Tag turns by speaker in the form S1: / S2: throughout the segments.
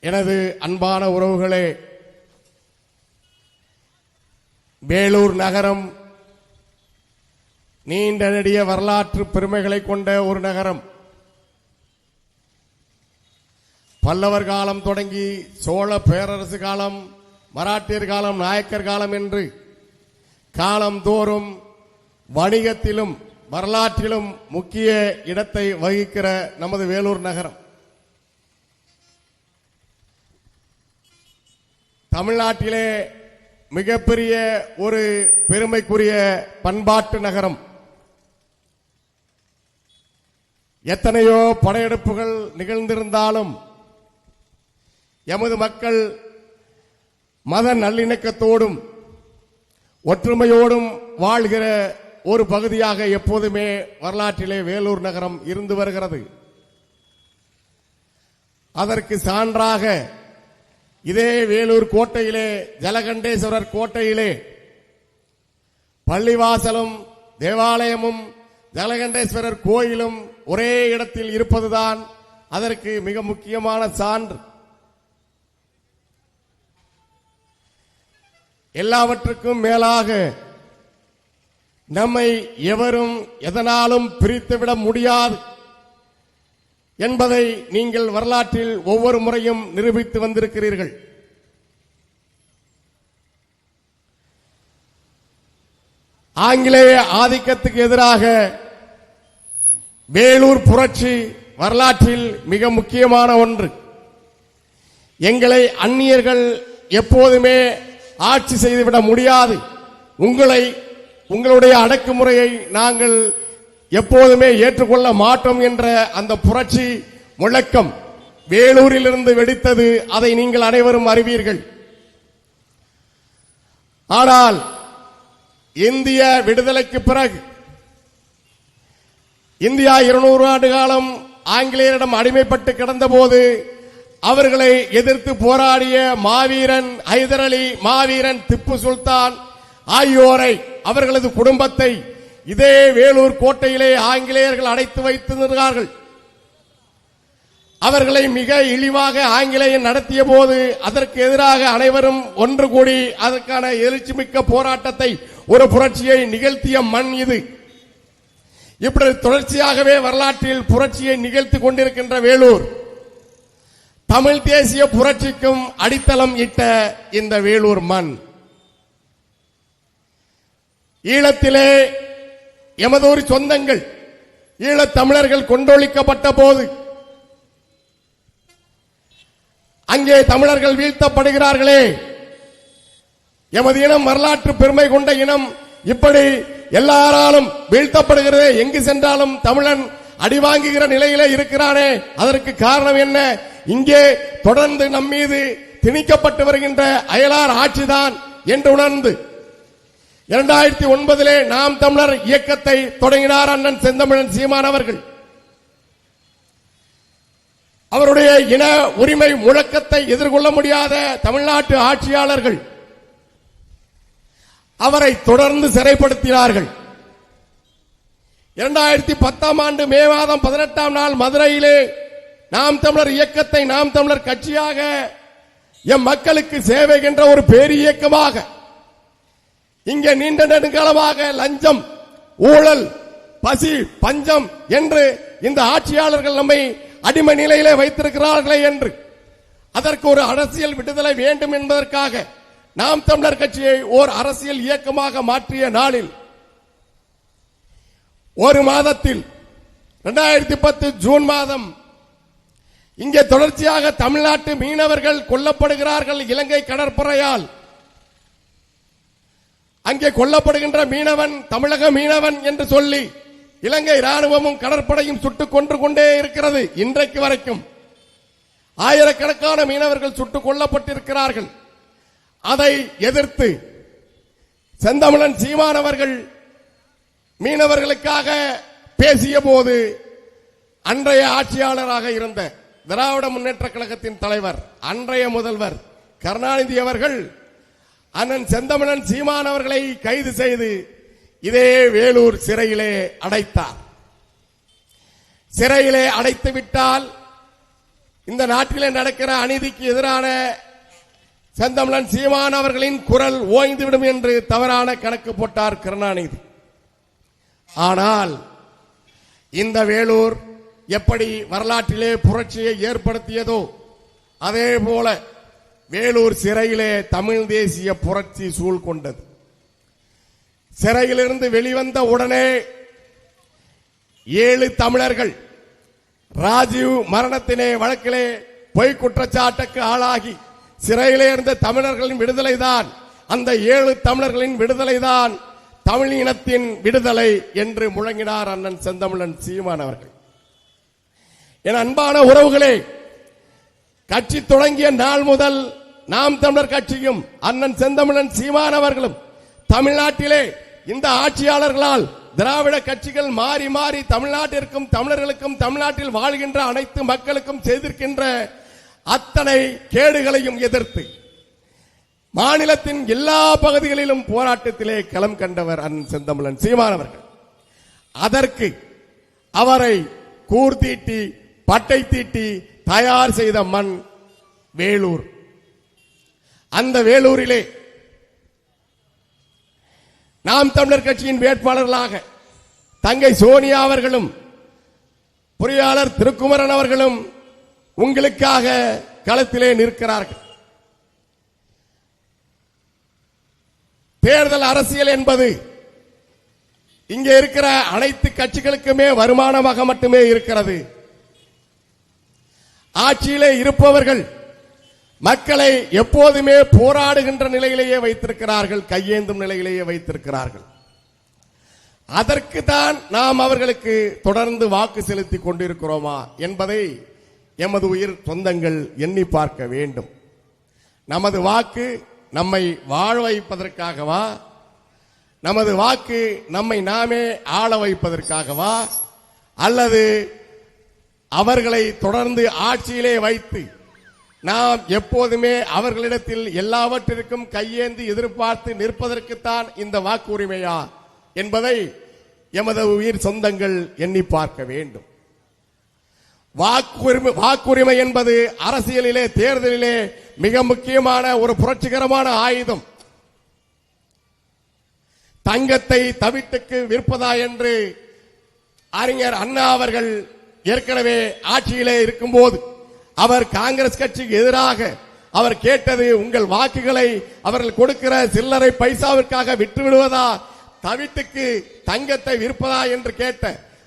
S1: எனது அன்பான உறவுகளே, வேலூர் நகரம் நீண்ட நெடிய வரலாற்று பெருமைகளை கொண்ட ஒரு நகரம். பல்லவர் காலம் தொடங்கி சோழ பேரரசு காலம், மராட்டியர் காலம், நாயக்கர் காலம் என்று காலந்தோறும் வணிகத்திலும் வரலாற்றிலும் முக்கிய இடத்தை வகிக்கிற நமது வேலூர் நகரம் தமிழ்நாட்டிலே மிகப்பெரிய ஒரு பெருமைக்குரிய பண்பாட்டு நகரம். எத்தனையோ படையெடுப்புகள் நிகழ்ந்திருந்தாலும் எமது மக்கள் மத நல்லிணக்கத்தோடும் ஒற்றுமையோடும் வாழ்கிற ஒரு பகுதியாக எப்போதுமே வரலாற்றிலே வேலூர் நகரம் இருந்து வருகிறது. அதற்கு சான்றாக இதே வேலூர் கோட்டையிலே, ஜலகண்டேஸ்வரர் கோட்டையிலே பள்ளிவாசலும் தேவாலயமும் ஜலகண்டேஸ்வரர் கோயிலும் ஒரே இடத்தில் இருப்பதுதான் அதற்கு மிக முக்கியமான சான்று. எல்லாவற்றுக்கும் மேலாக நம்மை எவரும் எதனாலும் பிரித்துவிட முடியாது என்பதை நீங்கள் வரலாற்றில் ஒவ்வொரு முறையும் நிரூபித்து வந்திருக்கிறீர்கள். ஆங்கிலேய ஆதிக்கத்துக்கு எதிராக வேலூர் புரட்சி வரலாற்றில் மிக முக்கியமான ஒன்று. எங்களை அந்நியர்கள் எப்போதுமே ஆட்சி செய்துவிட முடியாது, உங்களுடைய அடக்குமுறையை நாங்கள் எப்போதுமே ஏற்றுக்கொள்ள மாட்டோம் என்ற அந்த புரட்சி முழக்கம் வேலூரிலிருந்து வெடித்தது. அதை நீங்கள் அனைவரும் அறிவீர்கள். ஆனால் இந்திய விடுதலைக்கு பிறகு இந்தியா 200 ஆண்டு காலம் ஆங்கிலேயரிடம் அடிமைப்பட்டு கிடந்தபோது அவர்களை எதிர்த்து போராடிய மாவீரன் ஹைதர் அலி, மாவீரன் திப்பு சுல்தான் ஆகியோரை, அவர்களது குடும்பத்தை இதே வேலூர் கோட்டையிலே ஆங்கிலேயர்கள் அடைத்து வைத்திருந்தார்கள். அவர்களை மிக இழிவாக ஆங்கிலேயன் நடத்திய போது அதற்கு எதிராக அனைவரும் ஒன்று கூடி அதற்கான எழுச்சிமிக்க போராட்டத்தை, ஒரு புரட்சியை நிகழ்த்திய மண் இது. இப்படி தொடர்ச்சியாகவே வரலாற்றில் புரட்சியை நிகழ்த்தி கொண்டிருக்கின்ற வேலூர், தமிழ் தேசிய புரட்சிக்கும் அடித்தளம் இட்ட இந்த வேலூர் மண், ஈழத்திலே எமதூர் சொந்தங்கள் ஈழத் தமிழர்கள் கொண்டொழிக்கப்பட்ட போது அங்கே தமிழர்கள் வீழ்த்தப்படுகிறார்களே, எமது இனம் வரலாற்று பெருமை கொண்ட இனம் இப்படி எல்லாராலும் வீழ்த்தப்படுகிறது. எங்கு சென்றாலும் தமிழன் அடிவாங்குகிற நிலையிலே இருக்கிறானே, அதற்கு காரணம் என்ன? இங்கே தொடர்ந்து நம்மீது திணிக்கப்பட்டு வருகின்ற அயலார் ஆட்சிதான் என்று உணர்ந்து 2009 நாம் தமிழர் இயக்கத்தை தொடங்கினார் அண்ணன் செந்தமிழன் சீமான் அவர்கள். அவருடைய இன உரிமை முழக்கத்தை எதிர்கொள்ள முடியாத தமிழ்நாட்டு ஆட்சியாளர்கள் அவரை தொடர்ந்து சிறைப்படுத்தினார்கள். 2010 ஆண்டு மே மாதம் 18ஆம் நாள் மதுரையிலே நாம் தமிழர் இயக்கத்தை, நாம் தமிழர் கட்சியாக, எம் மக்களுக்கு சேவை என்ற ஒரு பேர் இயக்கமாக, இங்கே நீண்ட நெடுங்காலமாக லஞ்சம், ஊழல், பசி, பஞ்சம் என்று இந்த ஆட்சியாளர்கள் நம்மை அடிமை நிலையிலே வைத்திருக்கிறார்களே என்று அதற்கு ஒரு அரசியல் விடுதலை வேண்டும் என்பதற்காக நாம் தமிழர் கட்சியை ஓர் அரசியல் இயக்கமாக மாற்றிய நாளில் ஒரு மாதத்தில் 2010 ஜூன் மாதம் இங்கே தொடர்ச்சியாக தமிழ்நாட்டு மீனவர்கள் கொல்லப்படுகிறார்கள் இலங்கை கடற்படையால். அங்கே கொல்லப்படுகின்ற மீனவன் தமிழக மீனவன் என்று சொல்லி இலங்கை ராணுவமும் கடற்படையும் சுட்டுக் கொன்று கொண்டே இருக்கிறது. இன்றைக்கு வரைக்கும் ஆயிரக்கணக்கான மீனவர்கள் சுட்டுக் கொல்லப்பட்டிருக்கிறார்கள். அதை எதிர்த்து செந்தமிழன் சீமான் அவர்கள் மீனவர்களுக்காக பேசிய போது அன்றைய ஆட்சியாளராக இருந்த திராவிட முன்னேற்ற கழகத்தின் தலைவர், அன்றைய முதல்வர் கருணாநிதி அவர்கள் அண்ணன் செந்தமிழன் சீமான் அவர்களை கைது செய்து இதே வேலூர் சிறையிலே அடைத்தார். சிறையிலே அடைத்து விட்டால் இந்த நாட்டிலே நடக்கிற அநீதிக்கு எதிரான செந்தமிழன் சீமான் அவர்களின் குரல் ஓய்ந்துவிடும் என்று தவறான கணக்கு போட்டார் கருணாநிதி. ஆனால் இந்த வேலூர் எப்படி வரலாற்றிலே புரட்சியை ஏற்படுத்தியதோ அதே போல வேலூர் சிறையிலே தமிழ் தேசிய புரட்சி சூழ்கொண்டது. சிறையிலிருந்து வெளிவந்த உடனே 7 தமிழர்கள் ராஜீவ் மரணத்திலே வழக்கிலே பொய் குற்றச்சாட்டுக்கு ஆளாகி சிறையிலே இருந்த தமிழர்களின் விடுதலைதான், அந்த 7 தமிழர்களின் விடுதலைதான் தமிழ் இனத்தின் விடுதலை என்று முழங்கினார் அண்ணன் செந்தமிழன் சீமான் அவர்கள். என் அன்பான உறவுகளே, கட்சி தொடங்கிய நாள் முதல் நாம் தமிழர் கட்சியும் அண்ணன் செந்தமிழன் சீமான் அவர்களும் தமிழ்நாட்டிலே இந்த ஆட்சியாளர்களால் திராவிட கட்சிகள் மாறி மாறி தமிழ்நாட்டிற்கும் தமிழர்களுக்கும் தமிழ்நாட்டில் வாழ்கின்ற அனைத்து மக்களுக்கும் செய்திருக்கின்ற அத்தனை கேடுகளையும் எதிர்த்து மாநிலத்தின் எல்லா பகுதிகளிலும் போராட்டத்திலே களம் கண்டவர் அண்ணன் செந்தமிழன் சீமான் அவர்கள். அதற்கு அவரை கூர்தீட்டி பட்டை தீட்டி தயார் செய்த மண் வேலூர். அந்த வேலூரிலே நாம் தமிழர் கட்சியின் வேட்பாளர்களாக தங்கை சோனியா அவர்களும் பொறியாளர் திருக்குமரன் அவர்களும் உங்களுக்காக களத்திலே நிற்கிறார்கள். தேர்தல் அரசியல் என்பது இங்கே இருக்கிற அனைத்து கட்சிகளுக்குமே வருமானமாக மட்டுமே இருக்கிறது. ஆட்சியிலே இருப்பவர்கள் மக்களை எப்போதுமே போராடுகின்ற நிலையிலேயே வைத்திருக்கிறார்கள், கையேந்தும் நிலையிலேயே வைத்திருக்கிறார்கள். அதற்கு தான் நாம் அவர்களுக்கு தொடர்ந்து வாக்கு செலுத்திக் கொண்டிருக்கிறோமா என்பதை எமது உயிர் சொந்தங்கள் எண்ணி பார்க்க வேண்டும். நமது வாக்கு நம்மை வாழ வைப்பதற்காகவா, நமது வாக்கு நம்மை நாமே ஆள வைப்பதற்காகவா, அல்லது அவர்களை தொடர்ந்து ஆட்சியிலே வைத்து நாம் எப்போதுமே அவர்களிடத்தில் எல்லாவற்றிற்கும் கையேந்தி எதிர்பார்த்து நிற்பதற்குத்தான் இந்த வாக்குரிமையா என்பதை எமது உயிர் சொந்தங்கள் எண்ணி பார்க்க வேண்டும். வாக்குரிமை என்பது அரசியலிலே தேர்தலிலே மிக முக்கியமான ஒரு புரட்சிகரமான ஆயுதம். தங்கத்தை தவிட்டுக்கு விற்பதா என்று அறிஞர் அண்ணா அவர்கள் ஏற்கனவே ஆட்சியிலே இருக்கும்போது அவர் காங்கிரஸ் கட்சிக்கு எதிராக அவர் கேட்டது, உங்கள் வாக்குகளை அவர்கள் கொடுக்கிற சில்லறை பைசாவிற்காக விட்டு விடுவதா, தவிட்டுக்கு தங்கத்தை விற்பதா என்று கேட்ட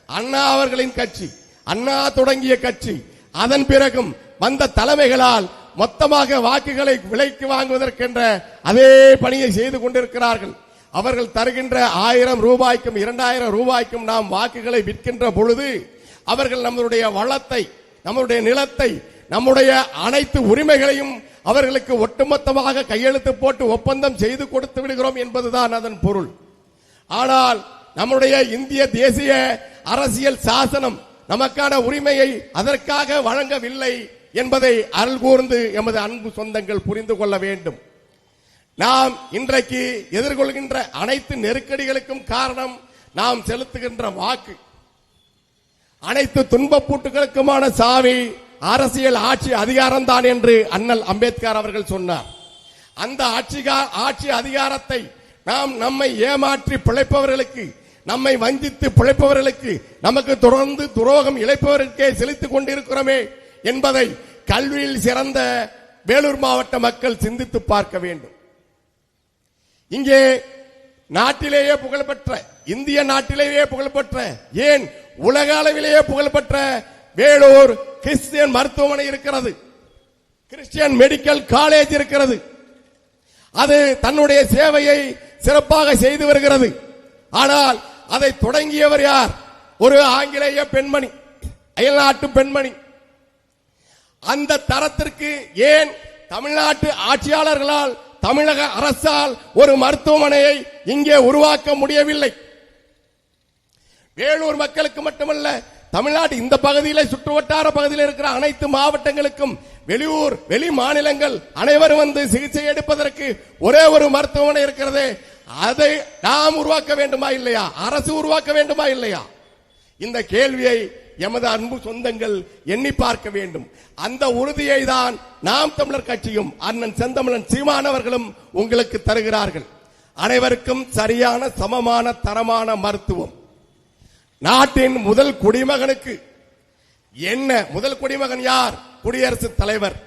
S1: அண்ணா அவர்களின் கட்சி, அண்ணா தொடங்கிய கட்சி, அதன் பிறகும் வந்த தலைமைகளால் மொத்தமாக வாக்குகளை விலைக்கு வாங்குவதற்கென்ற அதே பணியை செய்து கொண்டிருக்கிறார்கள். அவர்கள் தருகின்ற 1000 ரூபாய்க்கும் 2000 ரூபாய்க்கும் நாம் வாக்குகளை விற்கின்ற பொழுது அவர்கள் நம்முடைய வளத்தை, நம்முடைய நிலத்தை, நம்முடைய அனைத்து உரிமைகளையும் அவர்களுக்கு ஒட்டுமொத்தமாக கையெழுத்து போட்டு ஒப்பந்தம் செய்து கொடுத்து விடுகிறோம் என்பதுதான் அதன் பொருள். ஆனால் நம்முடைய இந்திய தேசிய அரசியல் சாசனம் நமக்கான உரிமையை அதற்காக வழங்கவில்லை என்பதை அருள் கூர்ந்து எமது அன்பு சொந்தங்கள் புரிந்து கொள்ள வேண்டும். நாம் இன்றைக்கு எதிர்கொள்கின்ற அனைத்து நெருக்கடிகளுக்கும் காரணம் நாம் செலுத்துகின்ற வாக்கு. அனைத்து துன்பப்பூட்டுகளுக்குமான சாவி அரசியல் ஆட்சி அதிகாரம் தான் என்று அண்ணல் அம்பேத்கர் அவர்கள் சொன்னார். அந்த ஆட்சி அதிகாரத்தை நாம் நம்மை ஏமாற்றி பிழைப்பவர்களுக்கு, நம்மை வஞ்சித்து பிழைப்பவர்களுக்கு, நமக்கு தொடர்ந்து துரோகம் இழைப்பவர்களுக்கே செலுத்திக் கொண்டிருக்கிறோமே என்பதை கல்வியில் சிறந்த வேலூர் மாவட்ட மக்கள் சிந்தித்து பார்க்க வேண்டும். இங்கே நாட்டிலேயே புகழ்பெற்ற, இந்திய நாட்டிலேயே புகழ்பெற்ற, ஏன் உலக அளவிலேயே புகழ்பெற்ற வேலூர் கிறிஸ்டியன் மருத்துவமனை இருக்கிறது, கிறிஸ்டியன் மெடிக்கல் காலேஜ் இருக்கிறது. அது தன்னுடைய சேவையை சிறப்பாக செய்து வருகிறது. ஆனால் அதை தொடங்கியவர் யார்? ஒரு ஆங்கிலேய பெண்மணி, அயல்நாட்டு பெண்மணி. அந்த தரத்திற்கு ஏன் தமிழ்நாட்டு ஆட்சியாளர்களால், தமிழக அரசால் ஒரு மருத்துவமனையை இங்கே உருவாக்க முடியவில்லை? வேலூர் மக்களுக்கு மட்டுமல்ல, தமிழ்நாடு இந்த பகுதியில் சுற்றுவட்டார பகுதியில் இருக்கிற அனைத்து மாவட்டங்களுக்கும், வெளியூர் வெளி மாநிலங்கள் அனைவரும் வந்து சிகிச்சை எடுப்பதற்கு ஒரே ஒரு மருத்துவமனை இருக்கிறது. அதை நாம் உருவாக்க வேண்டுமா இல்லையா? அரசு உருவாக்க வேண்டுமா இல்லையா? இந்த கேள்வியை எமது அன்பு சொந்தங்கள் எண்ணி பார்க்க வேண்டும். அந்த உறுதியை தான் நாம் தமிழர் கட்சியும் அண்ணன் செந்தமிழன் சீமானவர்களும் உங்களுக்கு தருகிறார்கள். அனைவருக்கும் சரியான சமமான தரமான மருத்துவம். நாட்டின் முதல் குடிமகனுக்கு என்ன? முதல் குடிமகன் யார்? குடியரசுத் தலைவர்.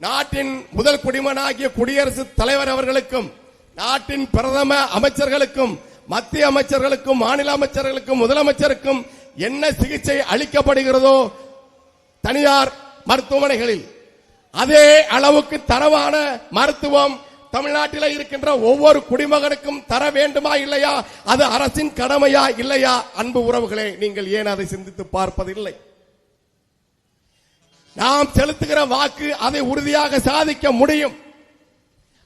S1: நாட்டின் முதல் குடிமகனாகிய குடியரசுத் தலைவர் அவர்களுக்கும் நாட்டின் பிரதம அமைச்சர்களுக்கும் மத்திய அமைச்சர்களுக்கும் மாநில அமைச்சர்களுக்கும் முதலமைச்சருக்கும் என்ன சிகிச்சை அளிக்கப்படுகிறதோ தனியார் மருத்துவமனைகளில் அதே அளவுக்கு தரமான மருத்துவம் தமிழ்நாட்டில் இருக்கின்ற ஒவ்வொரு குடிமகனுக்கும் தர வேண்டுமா இல்லையா? அது அரசின் கடமையா இல்லையா? அன்பு உறவுகளே, நீங்கள் ஏன் அதை சிந்தித்து பார்ப்பதில்லை? நாம் செலுத்துகிற வாக்கு அதை உறுதியாக சாதிக்க முடியும்.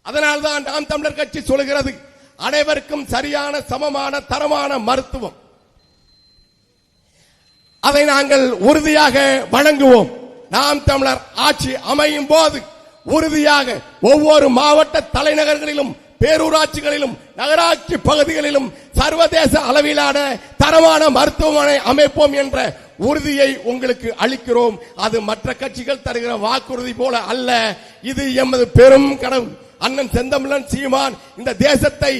S1: அதனால்தான் நாம் தமிழர் கட்சி சொல்கிறது, அனைவருக்கும் சரியான சமமான தரமான மருத்துவம். அதை நாங்கள் உறுதியாக வழங்குவோம். நாம் தமிழர் ஆட்சி அமையும் போது உறுதியாக ஒவ்வொரு மாவட்ட தலைநகர்களிலும் பேரூராட்சிகளிலும் நகராட்சி பகுதிகளிலும் சர்வதேச அளவிலான தரமான மருத்துவமனை அமைப்போம் என்ற உறுதியை உங்களுக்கு அளிக்கிறோம். அது மற்ற கட்சிகள் தருகிற வாக்குறுதி போல அல்ல. இது எமது பெரும் கனவு. அண்ணன் செந்தமிழன் சீமான் இந்த தேசத்தை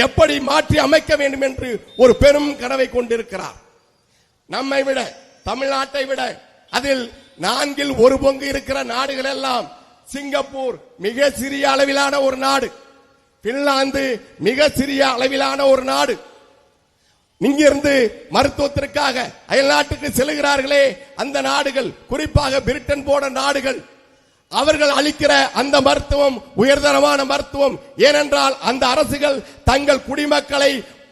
S1: எப்படி மாற்றி அமைக்க வேண்டும் என்று ஒரு பெரும் கனவை கொண்டிருக்கிறார். நம்மை விட, தமிழ்நாட்டை விட அதில் 1/4 இருக்கிற நாடுகள் எல்லாம், சிங்கப்பூர் மிக சிறிய அளவிலான ஒரு நாடு, பின்லாந்து மிக சிறிய அளவிலான ஒரு நாடு. இங்கிருந்து மருத்துவத்திற்காக அயல் நாட்டுக்கு செல்கிறார்களே அந்த நாடுகள், குறிப்பாக பிரிட்டன் போன்ற நாடுகள், அவர்கள் அளிக்கிற அந்த மருத்துவம் உயர்தரமான மருத்துவம். ஏனென்றால் அந்த அரசுகள் தங்கள் குடிமக்களை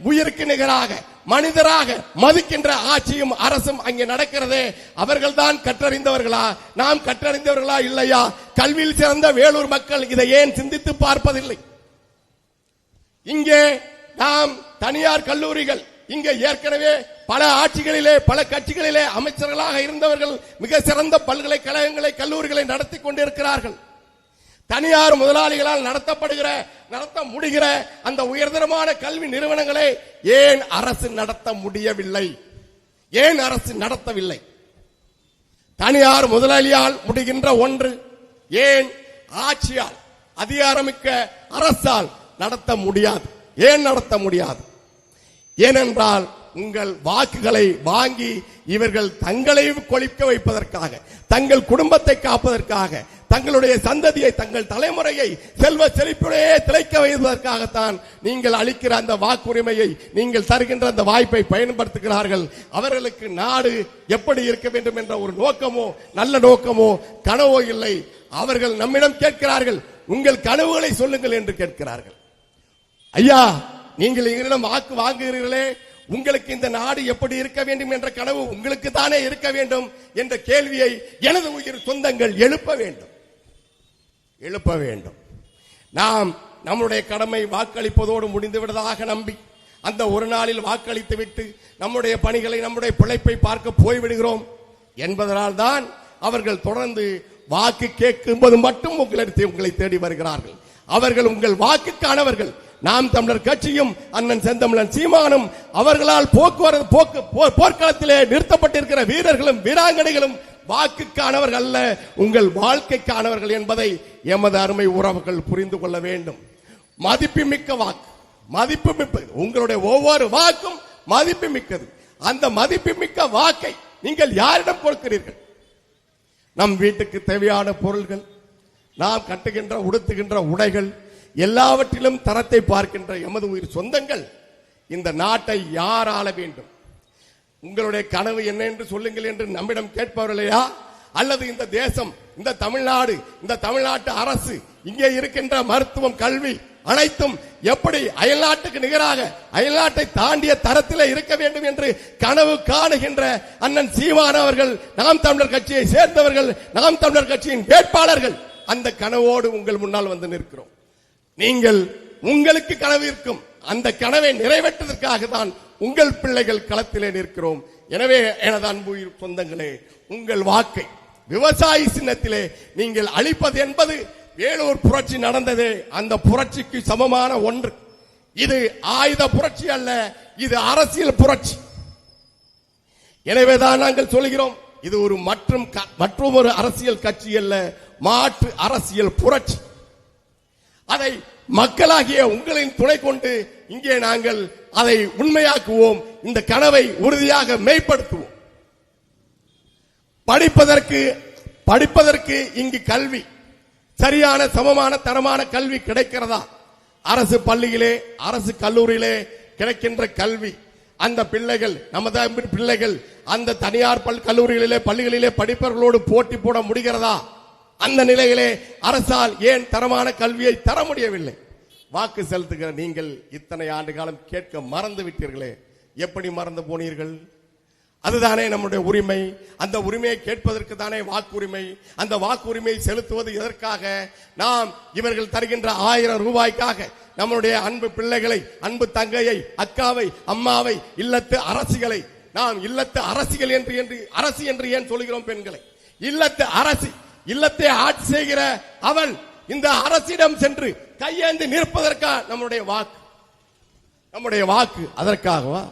S1: உயிருக்கு நிகராக மனிதராக மதிக்கின்ற ஆட்சியும் அரசும் அங்கே நடக்கிறதே. அவர்கள் தான் கற்றறிந்தவர்களா? நாம் கற்றறிந்தவர்களா இல்லையா? கல்வியில் சிறந்த வேலூர் மக்கள் இதை ஏன் சிந்தித்து பார்ப்பதில்லை? இங்கே நாம் தனியார் கல்லூரிகள், இங்கே ஏற்கனவே பல ஆட்சிகளிலே பல கட்சிகளிலே அமைச்சர்களாக இருந்தவர்கள் மிக சிறந்த பல்கலைக்கழகங்களை கல்லூரிகளை நடத்தி கொண்டிருக்கிறார்கள். தனியார் முதலாளிகளால் நடத்த முடிகிற அந்த உயர்தரமான கல்வி நிறுவனங்களை ஏன் அரசு நடத்த முடியவில்லை? ஏன் அரசு நடத்தவில்லை? தனியார் முதலாளியால் முடிகின்ற ஒன்று ஏன் ஆட்சியால் அதிகாரமிக்க அரசால் நடத்த முடியாது? ஏன் நடத்த முடியாது? ஏனென்றால் உங்கள் வாக்குகளை வாங்கி இவர்கள் தங்களை கொழிக்க வைப்பதற்காக, தங்கள் குடும்பத்தை காப்பதற்காக, தங்களுடைய சந்ததியை, தங்கள் தலைமுறையை செல்வ செழிப்புடைய திளைக்க வைப்பதற்காகத்தான் நீங்கள் அளிக்கிற அந்த வாக்குரிமையை, நீங்கள் தருகின்ற அந்த வாய்ப்பை பயன்படுத்துகிறார்கள். அவர்களுக்கு நாடு எப்படி இருக்க வேண்டும் என்ற ஒரு நோக்கமோ நல்ல நோக்கமோ கனவோ இல்லை. அவர்கள் நம்மிடம் கேட்கிறார்கள், உங்கள் கனவுகளை சொல்லுங்கள் என்று கேட்கிறார்கள். ஐயா, நீங்கள் எங்களிடம் வாக்கு வாங்குகிறீர்களே, உங்களுக்கு இந்த நாடு எப்படி இருக்க வேண்டும் என்ற கனவு உங்களுக்கு தானே இருக்க வேண்டும் என்ற கேள்வியை எனது உயிர் சொந்தங்கள் எழுப்ப வேண்டும். நாம் நம்முடைய கடமை வாக்களிப்பதோடு முடிந்து விடுவதாக நம்பி அந்த ஒரு நாளில் வாக்களித்து விட்டு நம்முடைய பணிகளை, நம்முடைய பிழைப்பை பார்க்க போய்விடுகிறோம் என்பதனால் தான் அவர்கள் தொடர்ந்து வாக்கு கேட்கும்போது மட்டும் உங்களை தேடி வருகிறார்கள். அவர்கள் உங்கள் வாக்குக்கானவர்கள். நாம் தமிழர் கட்சியும் அண்ணன் செந்தமிழன் சீமானும் அவர்களால் போர்க்களத்திலே நிறுத்தப்பட்டிருக்கிற வீரர்களும் வீராங்கனைகளும் வாக்குக்கானவர்கள் அல்ல, உங்கள் வாழ்க்கைக்கானவர்கள் என்பதை எமது அருமை உறவுகள் புரிந்து கொள்ள வேண்டும். மதிப்புமிக்க வாக்கு, மதிப்புமிக்க உங்களுடைய ஒவ்வொரு வாக்கும் மதிப்புமிக்கது. அந்த மதிப்புமிக்க வாக்கை நீங்கள் யாரிடம் கொடுக்கிறீர்கள்? நம் வீட்டுக்கு தேவையான பொருள்கள், நாம் கட்டுகின்ற உடுத்துகின்ற உடைகள், எல்லாவற்றிலும் தரத்தை பார்க்கின்ற எமது உயிர் சொந்தங்கள் இந்த நாட்டை யார் ஆள வேண்டும்? உங்களுடைய கனவு என்ன என்று சொல்லுங்கள் என்று நம்மிடம் கேட்பவர்களையா? அல்லது இந்த தேசம், இந்த தமிழ்நாடு, இந்த தமிழ்நாட்டு அரசு, இங்கே இருக்கின்ற மருத்துவம், கல்வி அனைத்தும் எப்படி அயல்நாட்டுக்கு நிகராக, அயல்நாட்டை தாண்டிய தரத்தில் இருக்க வேண்டும் என்று கனவு காணுகின்ற அண்ணன் சீமான் அவர்கள், நாம் தமிழர் கட்சியை சேர்ந்தவர்கள், நாம் தமிழர் கட்சியின் வேட்பாளர்கள், அந்த கனவோடு உங்கள் முன்னால் வந்து நிற்கிறோம். நீங்கள், உங்களுக்கு கனவு இருக்கும், அந்த கனவை நிறைவேற்றுவதற்காக தான் உங்கள் பிள்ளைகள் களத்திலே நிற்கிறோம். எனவே எனது அன்பு சொந்தங்களே, உங்கள் வாக்கை விவசாயி சின்னத்திலே நீங்கள் அளிப்பது என்பது வேலூர் புரட்சி நடந்ததே அந்த புரட்சிக்கு சமமான ஒன்று. இது ஆயுத புரட்சி அல்ல, இது அரசியல் புரட்சி. எனவேதான் நாங்கள் சொல்கிறோம், இது ஒரு மற்றொரு அரசியல் கட்சி அல்ல, மாற்று அரசியல் புரட்சி. அதை மக்களாகிய உங்களின் துணை கொண்டு இங்கே நாங்கள் அதை உண்மையாக்குவோம். இந்த கனவை உறுதியாக மெய்ப்படுத்துவோம். படிப்பதற்கு இங்கு கல்வி சரியான சமமான தரமான கல்வி கிடைக்கிறதா? அரசு பள்ளியிலே அரசு கல்லூரியிலே கிடைக்கின்ற கல்வி அந்த பிள்ளைகள் நமது பிள்ளைகள் அந்த தனியார் கல்லூரிகளிலே பள்ளிகளிலே படிப்பவர்களோடு போட்டி போட முடிகிறதா? அந்த நிலையிலே அரசால் ஏன் தரமான கல்வியை தர முடியவில்லை? வாக்கு செலுத்துகிற நீங்கள் இத்தனை ஆண்டு காலம் கேட்க மறந்து விட்டீர்களே, எப்படி மறந்து போனீர்கள்? அதுதானே நம்முடைய உரிமை. அந்த உரிமையை கேட்பதற்கு தானே வாக்குரிமை. அந்த வாக்குரிமையை செலுத்துவது எதற்காக? நாம் இவர்கள் தருகின்ற 1000 ரூபாய்க்காக நம்முடைய அன்பு பிள்ளைகளை, அன்பு தங்கையை, அக்காவை, அம்மாவை, இல்லத்து அரசிகளை நாம் இல்லத்து அரசிகள் அரசி என்று ஏன் சொல்கிறோம்? பெண்களை இல்லத்து அரசி, இல்லத்தை ஆட்சி செய்கிற அவள் இந்த அரசிடம் சென்று கையேந்தி நிற்பதற்கா நம்முடைய வாக்கு? அதற்காகவா?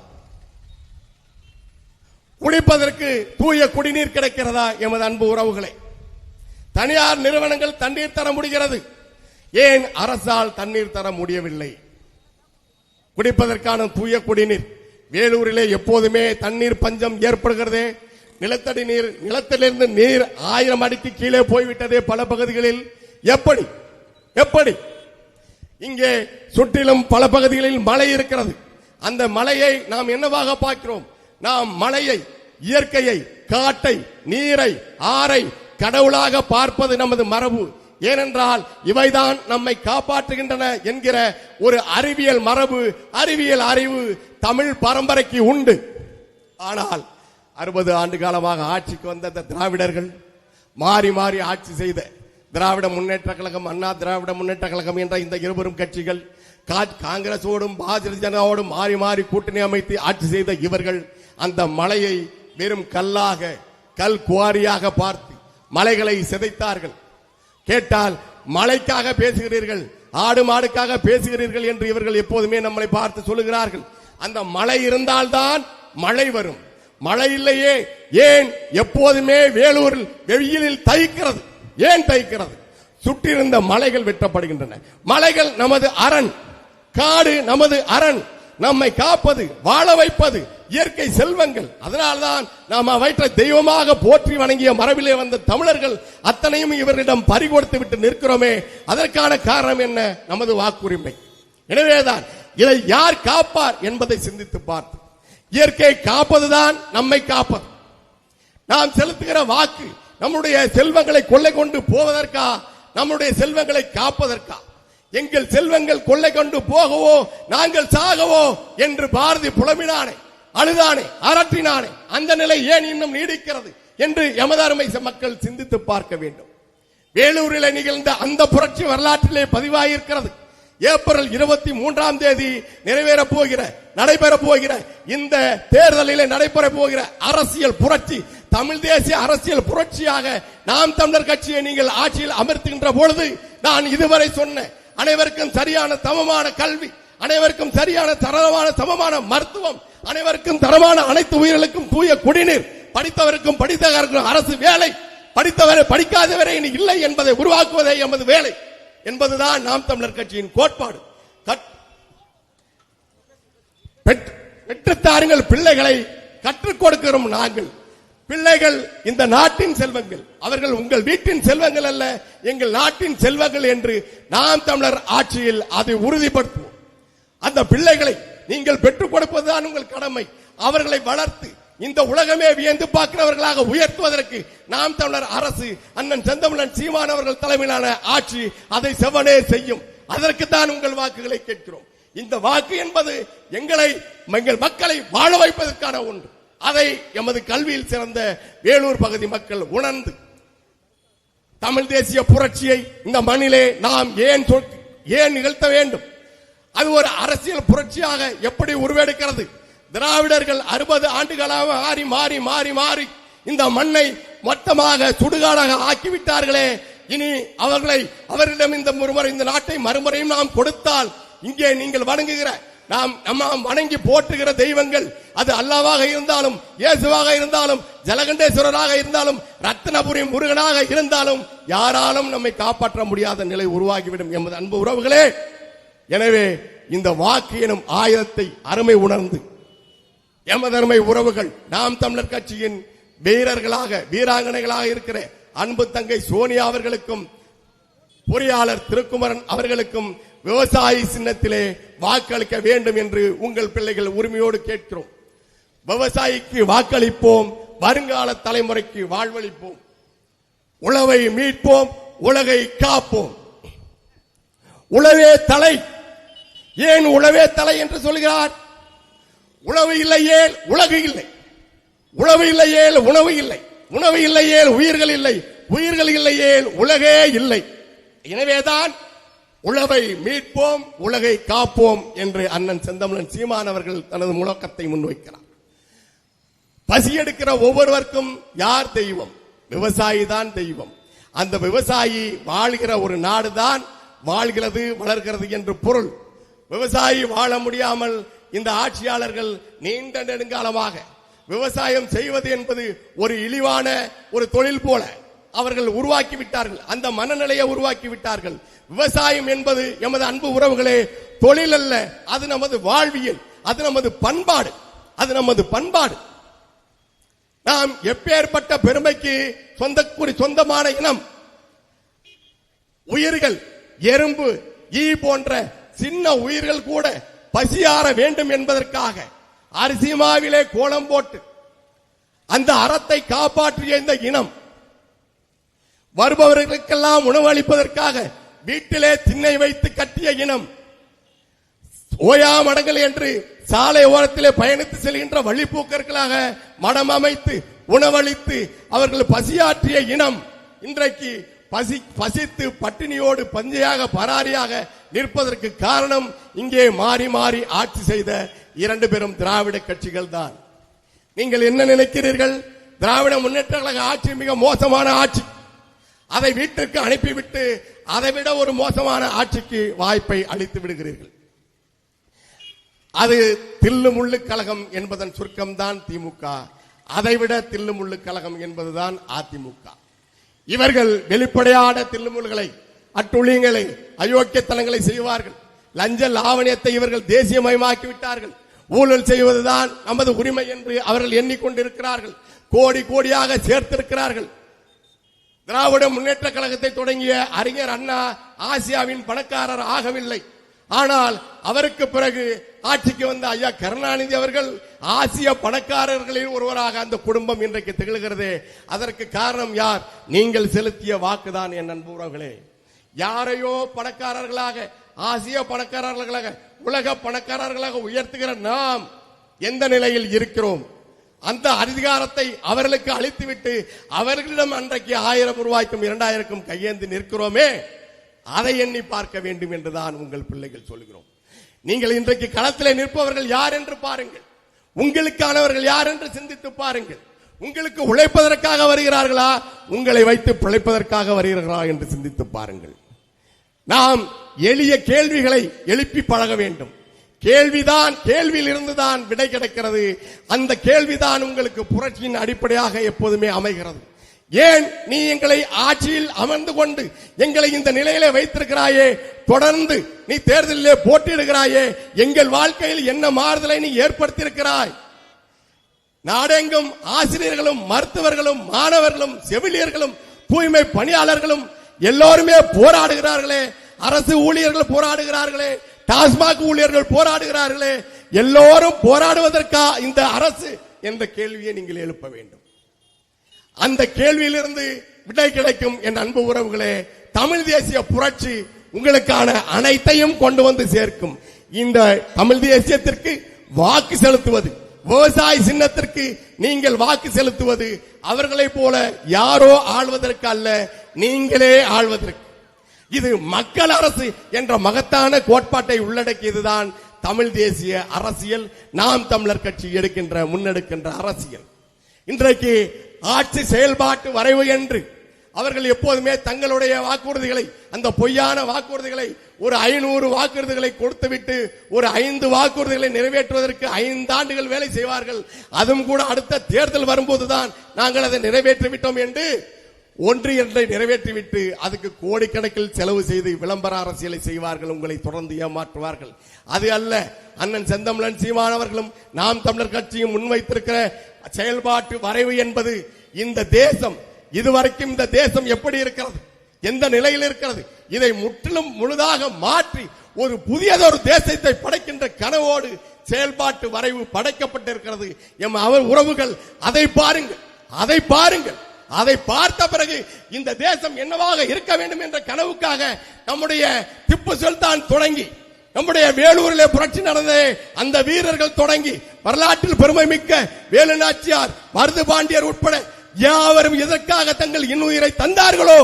S1: குடிப்பதற்கு தூய குடிநீர் கிடைக்கிறதா? எமது அன்பு உறவுகளை, தனியார் நிறுவனங்கள் தண்ணீர் தர முடிகிறது, ஏன் அரசால் தண்ணீர் தர முடியவில்லை? குடிப்பதற்கான தூய குடிநீர் வேலூரிலே எப்போதுமே தண்ணீர் பஞ்சம் ஏற்படுகிறதே. நிலத்தடி நீர், நிலத்திலிருந்து நீர் 1000 அடிக்கு கீழே போய்விட்டதே பல பகுதிகளில். எப்படி இங்கே சுற்றிலும் பல பகுதிகளில் மழை இருக்கிறது. அந்த மழையை நாம் என்னவாக பார்க்கிறோம்? நாம் மழையை, இயற்கையை, காட்டை, நீரை, ஆறை கடவுளாக பார்ப்பது நமது மரபு. ஏனென்றால் இவைதான் நம்மை காப்பாற்றுகின்றன என்கிற ஒரு அறிவியல் மரபு, அறிவியல் அறிவு தமிழ் பரம்பரைக்கு உண்டு. ஆனால் 60 ஆண்டு காலமாக ஆட்சிக்கு வந்த திராவிடர்கள், மாறி மாறி ஆட்சி செய்த திராவிட முன்னேற்ற கழகம், அண்ணா திராவிட முன்னேற்ற கழகம் என்ற இந்த இருவரும் கட்சிகள், காங்கிரசோடும் பாரதிய ஜனதாவோடும் மாறி மாறி கூட்டணி அமைத்து ஆட்சி செய்த இவர்கள் அந்த மலையை வெறும் கல் குவாரியாக பார்த்து மலைகளை சிதைத்தார்கள். கேட்டால் மலைக்காக பேசுகிறீர்கள், ஆடு மாடுக்காக பேசுகிறீர்கள் என்று இவர்கள் எப்போதுமே நம்மளை பார்த்து சொல்லுகிறார்கள். அந்த மழை இருந்தால்தான் மழை வரும். மழை இல்லையே. ஏன் எப்போதுமே வேலூரில் வெயிலில் தைக்கிறது? ஏன் தைக்கிறது? சுற்றிருந்த மலைகள் வெட்டப்படுகின்றன. மலைகள் நமது அரண், காடு நமது அரண், நம்மை காப்பது, வாழ வைப்பது இயற்கை செல்வங்கள். அதனால்தான் நாம் அவற்றை தெய்வமாக போற்றி வணங்கிய மரபிலே வந்த தமிழர்கள் அத்தனையும் இவர்களிடம் பறிகொடுத்து விட்டு நிற்கிறோமே. அதற்கான காரணம் என்ன? நமது வாக்குரிமை. எனவேதான் இதை யார் காப்பார் என்பதை சிந்தித்து பார்த்து, இயற்கை காப்பதுதான் நம்மை காப்பது. நாம் செலுத்துகிற வாக்கு நம்முடைய செல்வங்களை கொள்ளை கொண்டு போவதற்கா? நம்முடைய செல்வங்களை காப்பதற்கா? எங்கள் செல்வங்கள் கொள்ளை கொண்டு போகவோ நாங்கள் சாகவோ என்று பாரதி புலம்பினானே, அழுதானே, அரற்றினானே. அந்த நிலை ஏன் இன்னும் நீடிக்கிறது என்று எமது அருமை மக்கள் சிந்தித்து பார்க்க வேண்டும். வேலூரில் நிகழ்ந்த அந்த புரட்சி வரலாற்றிலே பதிவாகியிருக்கிறது. ஏப்ரல் 23ஆம் தேதி நடைபெறப் போகிற இந்த தேர்தலிலே நடைபெற போகிற அரசியல் புரட்சி தமிழ் தேசிய அரசியல் புரட்சியாக நாம் தமிழர் கட்சியை நீங்கள் ஆட்சியில் அமர்த்துகின்ற பொழுது நான் இதுவரை சொன்ன அனைவருக்கும் சரியான சமமான கல்வி, அனைவருக்கும் சரியான தரமான சமமான மருத்துவம், அனைவருக்கும் தரமான அனைத்து உயிர்களுக்கும் தூய குடிநீர், படித்தவருக்கும் படித்தவருக்கும் அரசு வேலை, படித்தவரை படிக்காதவரை இல்லை என்பதை உருவாக்குவதே எமது வேலை என்பதுதான் நாம் தமிழர் கட்சியின் கோட்பாடு. பெற்றுத்தாருங்கள் பிள்ளைகளை, கற்றுக் கொடுக்கிறோம் நாங்கள். பிள்ளைகள் இந்த நாட்டின் செல்வங்கள், அவர்கள் உங்கள் வீட்டின் செல்வங்கள் அல்ல, எங்கள் நாட்டின் செல்வங்கள் என்று நாம் தமிழர் ஆட்சியில் அதை உறுதிப்படுத்துவோம். அந்த பிள்ளைகளை நீங்கள் பெற்றுக் கொடுப்பதுதான் உங்கள் கடமை. அவர்களை வளர்த்து இந்த உலகமே வியந்து பார்க்கிறவர்களாக உயர்த்துவதற்கு நாம் தமிழர் அரசு, அண்ணன் செந்தமிழன் சீமான் அவர்கள் தலைமையிலான ஆட்சி அதை செவ்வனே செய்யும். அதற்கு தான் உங்கள் வாக்குகளை கேட்கிறோம். இந்த வாக்கு என்பது எங்கள் மக்களை வாழ வைப்பதற்கான ஒன்று. அதை எமது கல்வியில் சிறந்த வேலூர் பகுதி மக்கள் உணர்ந்து தமிழ் தேசிய புரட்சியை இந்த மண்ணிலே நாம் ஏன் நிகழ்த்த வேண்டும்? அது ஒரு அரசியல் புரட்சியாக எப்படி உருவெடுக்கிறது? திராவிடர்கள் 60 ஆண்டுகளாக மாறி மாறி மாறி மாறி இந்த மண்ணை மொத்தமாக சுடுகாடாக ஆக்கிவிட்டார்களே. இனி அவர்களிடம் இந்த நாட்டை மறுமுறையும் நாம் கொடுத்தால் இங்கே நீங்கள் வணங்குகிற நம்ம வணங்கி போற்றுகிற தெய்வங்கள் அது அல்லாவாக இருந்தாலும், இயேசுவாக இருந்தாலும், ஜலகண்டேஸ்வரராக இருந்தாலும், ரத்னபுரி முருகனாக இருந்தாலும் யாராலும் நம்மை காப்பாற்ற முடியாத நிலை உருவாகிவிடும் எமது அன்பு உறவுகளே. எனவே இந்த வாக்கு எனும் ஆயுதத்தை அருமை உணர்ந்து எமது அருமை உறவுகள் நாம் தமிழர் கட்சியின் வீரர்களாக வீராங்கனைகளாக இருக்கிற அன்பு தங்கை சோனியா அவர்களுக்கும் பொறியாளர் திருக்குமரன் அவர்களுக்கும் விவசாயி சின்னத்திலே வாக்களிக்க வேண்டும் என்று உங்கள் பிள்ளைகள் உரிமையோடு கேட்கிறோம். விவசாயிக்கு வாக்களிப்போம், வருங்கால தலைமுறைக்கு வாழ்வளிப்போம், உழவை மீட்போம், உலகை காப்போம். உழவே தலை. ஏன் உழவே தலை என்று சொல்கிறார்? உழவு இல்லையே உலகு இல்லை, உழவு இல்லையே உணவு இல்லை, உணவு இல்லையே உயிர்கள் இல்லை, உயிர்கள் இல்லையே உலகே இல்லை. எனவேதான் உழவை மீட்போம், உலகை காப்போம் என்று அண்ணன் செந்தமிழன் சீமான் அவர்கள் தனது முழக்கத்தை முன்வைக்கிறார். பசி எடுக்கிற ஒவ்வொருவருக்கும் யார் தெய்வம்? விவசாயி தான் தெய்வம். அந்த விவசாயி வாழ்கிற ஒரு நாடுதான் வாழ்கிறது, வளர்கிறது என்று பொருள். விவசாயி வாழ முடியாமல் இந்த ஆட்சியாளர்கள் நீண்ட நெடுங்காலமாக விவசாயம் செய்வது என்பது ஒரு இழிவான ஒரு தொழில் போல அவர்கள் உருவாக்கி விட்டார்கள். அந்த மனநிலையை உருவாக்கி விட்டார்கள். விவசாயம் என்பது எமது அன்பு உறவுகளே தொழில் அல்ல, அது நமது வாழ்வியல், அது நமது பண்பாடு, அது நமது பண்பாடு. நாம் எப்பேற்பட்ட பெருமைக்கு சொந்தமான இனம். உயிர்கள், எறும்பு, ஈ போன்ற சின்ன உயிர்கள் கூட பசியாற வேண்டும் என்பதற்காக அரிசி மாவிலே கோலம் போட்டு அந்த அறத்தை காப்பாற்றிய இந்த இனம். வருபவர்களுக்கெல்லாம் உணவு அளிப்பதற்காக வீட்டிலே திண்ணை வைத்து கட்டிய இனம். ஓயா மடங்கள் என்று சாலை ஓரத்திலே பயணித்து செல்கின்ற வழிபோக்கர்களாக மடம் அமைத்து உணவளித்து அவர்கள் பசியாற்றிய இனம் இன்றைக்கு பசித்து பட்டினியோடு பஞ்சையாக பராரியாக நிற்பதற்கு காரணம் இங்கே மாறி மாறி ஆட்சி செய்த இரண்டு பெரும் திராவிட கட்சிகள் தான். நீங்கள் என்ன நினைக்கிறீர்கள்? திராவிட முன்னேற்ற கழக ஆட்சி மிக மோசமான ஆட்சி. அதை வீட்டிற்கு அனுப்பிவிட்டு அதைவிட ஒரு மோசமான ஆட்சிக்கு வாய்ப்பை அளித்து விடுகிறீர்கள். அது தில்லுமுள்ளு கழகம் என்பதன் சுருக்கம்தான் திமுக. அதைவிட தில்லுமுள்ளு கழகம் என்பதுதான் அதிமுக. இவர்கள் வெளிப்படையான தில்லுமுள்ளுகளை, அட்டுழியங்களை, அயோக்கியத்தனங்களை செய்வார்கள். லஞ்ச லாவணியத்தை இவர்கள் தேசியமயமாக்கி விட்டார்கள். ஊழல் செய்வதுதான் நமது உரிமை என்று அவர்கள் எண்ணிக்கொண்டிருக்கிறார்கள். கோடி கோடியாக சேர்த்திருக்கிறார்கள். திராவிட முன்னேற்ற கழகத்தை தொடங்கிய அறிஞர் அண்ணா ஆசியாவின் பணக்காரர் ஆகவில்லை. ஆனால் அவருக்கு பிறகு ஆட்சிக்கு வந்த ஐயா கருணாநிதி அவர்கள் ஆசிய பணக்காரர்களில் ஒருவராக அந்த குடும்பம் இன்றைக்கு திகழ்கிறதே. அதற்கு காரணம் யார்? நீங்கள் செலுத்திய வாக்குதான் என் அன்புறவுகளே. யாரையோ பணக்காரர்களாக, ஆசிய பணக்காரர்களாக, உலக பணக்காரர்களாக உயர்த்துகிற நாம் எந்த நிலையில் இருக்கிறோம்? அந்த அதிகாரத்தை அவர்களுக்கு அளித்துவிட்டு அவர்களிடம் அன்றைக்கு 1000 ரூபாய்க்கும் 2000க்கும் கையேந்தி நிற்கிறோமே, அதை எண்ணி பார்க்க வேண்டும் என்றுதான் உங்கள் பிள்ளைகள் சொல்கிறோம். நீங்கள் இன்றைக்கு களத்திலே நிற்பவர்கள் யார் என்று பாருங்கள். உங்களுக்கானவர்கள் யார் என்று சிந்தித்து பாருங்கள். உங்களுக்கு உழைப்பதற்காக வருகிறார்களா, உங்களை வைத்து பிழைப்பதற்காக வருகிறார்களா என்று சிந்தித்து பாருங்கள். நாம் எளிய கேள்விகளை எழுப்பி பழக வேண்டும். கேள்விதான், கேள்வியில் இருந்துதான் விடை கிடைக்கிறது. அந்த கேள்விதான் உங்களுக்கு புரட்சியின் அடிப்படையாக எப்போதுமே அமைகிறது. ஏன் நீ எங்களை ஆட்சியில் அமர்ந்து கொண்டு எங்களை இந்த நிலையிலே வைத்திருக்கிறாயே, தொடர்ந்து நீ தேர்தலிலே போட்டியிடுகிறாயே, எங்கள் வாழ்க்கையில் என்ன மாறுதலை நீ ஏற்படுத்தியிருக்கிறாய்? நாடெங்கும் ஆசிரியர்களும் மருத்துவர்களும் மாணவர்களும் செவிலியர்களும் தூய்மை பணியாளர்களும் எல்லோருமே போராடுகிறார்களே, அரசு ஊழியர்கள் போராடுகிறார்களே, டாஸ்மாக் ஊழியர்கள் போராடுகிறார்களே, எல்லோரும் போராடுவதற்கா இந்த அரசு என்ற கேள்வியை நீங்கள் எழுப்ப வேண்டும். அந்த கேள்வியிலிருந்து விடை கிடைக்கும். என் அன்பு உறவுகளே, தமிழ் தேசிய புரட்சி உங்களுக்கான அனைத்தையும் கொண்டு வந்து சேர்க்கும். இந்த தமிழ் தேசியத்திற்கு வாக்கு செலுத்துவது, விவசாய சின்னத்திற்கு நீங்கள் வாக்கு செலுத்துவது அவர்களை போல யாரோ ஆள்வதற்கு அல்ல, நீங்களே ஆள்வதற்கு. இது மக்கள் அரசு என்ற மகத்தான கோட்பாட்டை உள்ளடக்கியதுதான் தமிழ் தேசிய அரசியல். நாம் தமிழர் கட்சி முன்னெடுக்கின்ற அரசியல். இன்றைக்கு ஆட்சி செயல்பாட்டு வரைவு என்று அவர்கள் எப்போதுமே தங்களுடைய வாக்குறுதிகளை, அந்த பொய்யான வாக்குறுதிகளை, ஒரு 500 வாக்குறுதிகளை கொடுத்துவிட்டு ஒரு 5 வாக்குறுதிகளை நிறைவேற்றுவதற்கு 5 ஆண்டுகள் வேலை செய்வார்கள். அதுவும் கூட அடுத்த தேர்தல் வரும்போதுதான் நாங்கள் அதை நிறைவேற்றிவிட்டோம் என்று ஒன்றை நிறைவேற்றிவிட்டு அதுக்கு கோடிக்கணக்கில் செலவு செய்து விளம்பர அரசியலை செய்வார்கள். உங்களை தொடர்ந்து ஏமாற்றுவார்கள். அது அல்ல அண்ணன் செந்தமிழன் சீமான் அவர்களும் நாம் தமிழர் கட்சியும் முன்வைத்திருக்கிற செயல்பாட்டு வரைவு என்பது இந்த தேசம் இதுவரைக்கும் இந்த தேசம் எப்படி இருக்கிறது, எந்த நிலையில் இருக்கிறது, இதை முற்றிலும் முழுதாக மாற்றி ஒரு புதியதொரு தேசத்தை படைக்கின்ற கனவோடு செயல்பாட்டு வரைவு படைக்கப்பட்டிருக்கிறது. எம் அவர் உறவுகள் அதை பாருங்கள், அதை பாருங்கள். அதை பார்த்த பிறகு இந்த தேசம் என்னவாக இருக்க வேண்டும் என்ற கனவுக்காக நம்முடைய திப்பு சுல்தான் தொடங்கி, நம்முடைய வேலூரிலே புரட்சி நடந்ததே அந்த வீரர்கள் தொடங்கி, வரலாற்றில் பெருமை மிக்க வேலு நாச்சியார், மருது பாண்டியர் உட்பட யாவரும் எதற்காக தங்கள் இன்னுயிரை தந்தார்களோ